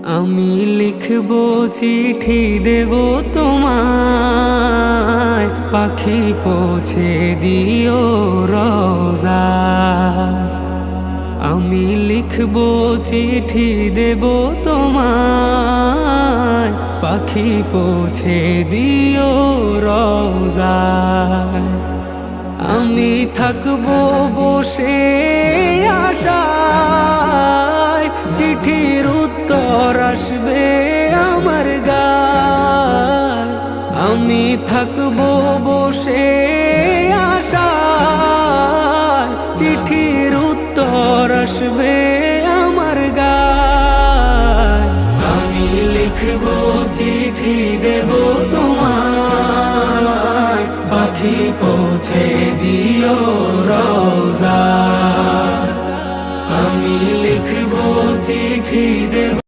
আমি লিখবো চিঠি দেব তোমায়, পাখি পৌঁছে দিও রোজায়। আমি লিখবো চিঠি দেব তোমায়, পাখি পৌঁছে দিও রোজায়। আমি থাকবো বসে আশায়, চিঠির উত্তর আসবে আমার গায়। আমি থাকবো বসে আশায়, চিঠির উত্তর আসবে আমার গায়। আমি লিখবো চিঠি দেব তোমায়, পাখি পৌঁছে দিও রোজায়। আমি লিখবো চিঠি দেব